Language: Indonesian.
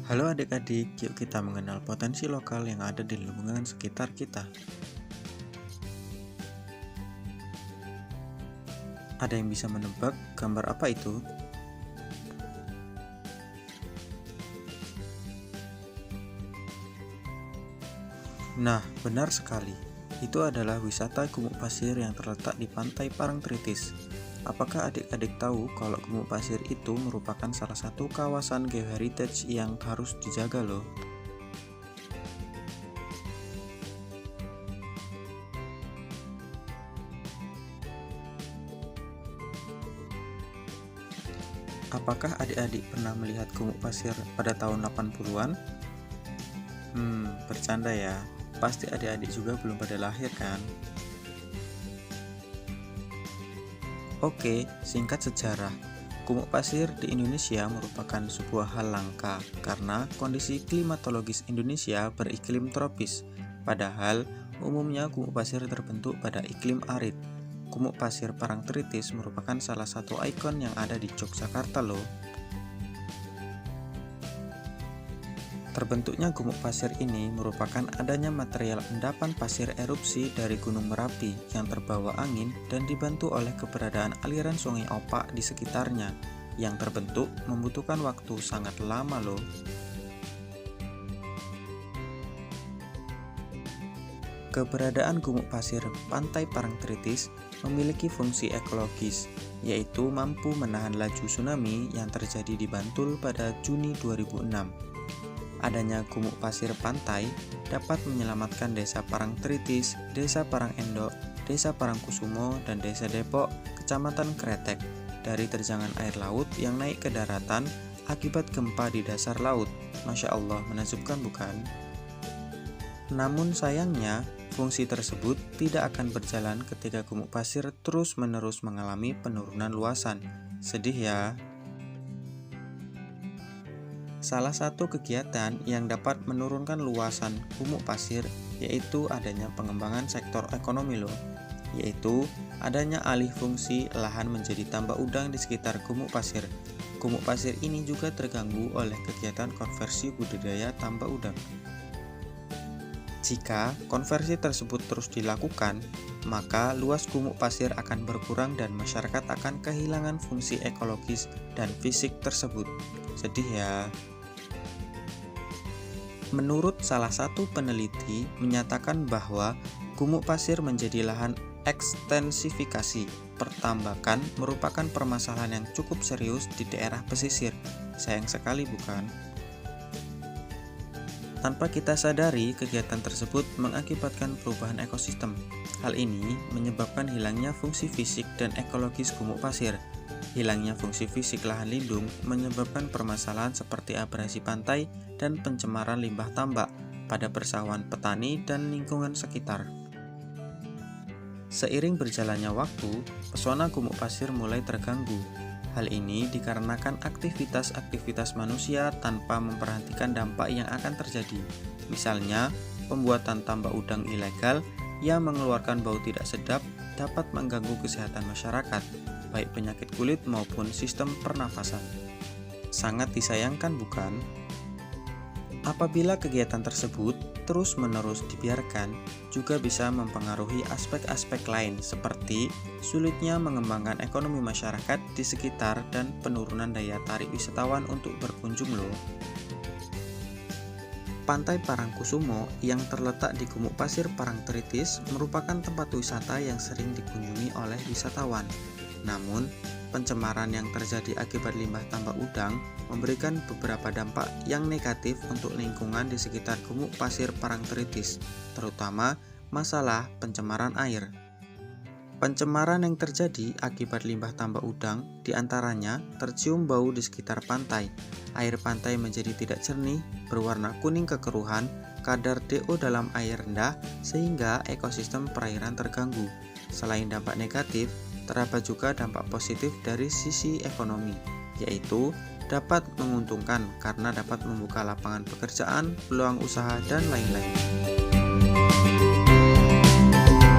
Halo adik-adik, yuk kita mengenal potensi lokal yang ada di lingkungan sekitar kita. Ada yang bisa menebak gambar apa itu? Nah, benar sekali. Itu adalah wisata Gumuk Pasir yang terletak di pantai Parangtritis. Apakah adik-adik tahu kalau Gumuk Pasir itu merupakan salah satu kawasan geoheritage yang harus dijaga loh? Apakah adik-adik pernah melihat Gumuk Pasir pada tahun 80-an? Bercanda ya. Pasti adik-adik juga belum pada lahir kan? Oke, singkat sejarah. Gumuk pasir di Indonesia merupakan sebuah hal langka karena kondisi klimatologis Indonesia beriklim tropis. Padahal, umumnya gumuk pasir terbentuk pada iklim arid. Gumuk pasir Parangtritis merupakan salah satu ikon yang ada di Yogyakarta loh. Terbentuknya gumuk pasir ini merupakan adanya material endapan pasir erupsi dari Gunung Merapi yang terbawa angin dan dibantu oleh keberadaan aliran Sungai Opak di sekitarnya yang terbentuk membutuhkan waktu sangat lama loh. Keberadaan gumuk pasir Pantai Parangtritis memiliki fungsi ekologis, yaitu mampu menahan laju tsunami yang terjadi di Bantul pada Juni 2006. Adanya gumuk pasir pantai dapat menyelamatkan Desa Parangtritis, Desa Parangendok, Desa Parangkusumo, dan Desa Depok, Kecamatan Kretek dari terjangan air laut yang naik ke daratan akibat gempa di dasar laut. Masya Allah, menakjubkan bukan? Namun sayangnya, fungsi tersebut tidak akan berjalan ketika gumuk pasir terus-menerus mengalami penurunan luasan. Sedih ya. Salah satu kegiatan yang dapat menurunkan luasan gumuk pasir yaitu adanya pengembangan sektor ekonomi loh, yaitu adanya alih fungsi lahan menjadi tambak udang di sekitar gumuk pasir. Gumuk pasir ini juga terganggu oleh kegiatan konversi budidaya tambak udang. Jika konversi tersebut terus dilakukan, maka luas gumuk pasir akan berkurang dan masyarakat akan kehilangan fungsi ekologis dan fisik tersebut. Sedih ya. Menurut salah satu peneliti menyatakan bahwa gumuk pasir menjadi lahan ekstensifikasi pertambakan merupakan permasalahan yang cukup serius di daerah pesisir. Sayang sekali bukan? Tanpa kita sadari, kegiatan tersebut mengakibatkan perubahan ekosistem. Hal ini menyebabkan hilangnya fungsi fisik dan ekologis gumuk pasir. Hilangnya fungsi fisik lahan lindung menyebabkan permasalahan seperti abrasi pantai dan pencemaran limbah tambak pada persawahan petani dan lingkungan sekitar. Seiring berjalannya waktu, pesona gumuk pasir mulai terganggu. Hal ini dikarenakan aktivitas-aktivitas manusia tanpa memperhatikan dampak yang akan terjadi. Misalnya, pembuatan tambak udang ilegal yang mengeluarkan bau tidak sedap dapat mengganggu kesehatan masyarakat, baik penyakit kulit maupun sistem pernafasan. Sangat disayangkan bukan? Apabila kegiatan tersebut terus-menerus dibiarkan, juga bisa mempengaruhi aspek-aspek lain seperti sulitnya mengembangkan ekonomi masyarakat di sekitar dan penurunan daya tarik wisatawan untuk berkunjung loh. Pantai Parangkusumo yang terletak di gumuk pasir Parangtritis merupakan tempat wisata yang sering dikunjungi oleh wisatawan. Namun, pencemaran yang terjadi akibat limbah tambak udang memberikan beberapa dampak yang negatif untuk lingkungan di sekitar gumuk pasir Parangtritis, terutama masalah pencemaran air. Pencemaran yang terjadi akibat limbah tambak udang diantaranya tercium bau di sekitar pantai, air pantai menjadi tidak jernih, berwarna kuning kekeruhan, kadar DO dalam air rendah sehingga ekosistem perairan terganggu. Selain dampak negatif, terdapat juga dampak positif dari sisi ekonomi, yaitu dapat menguntungkan karena dapat membuka lapangan pekerjaan, peluang usaha, dan lain-lain.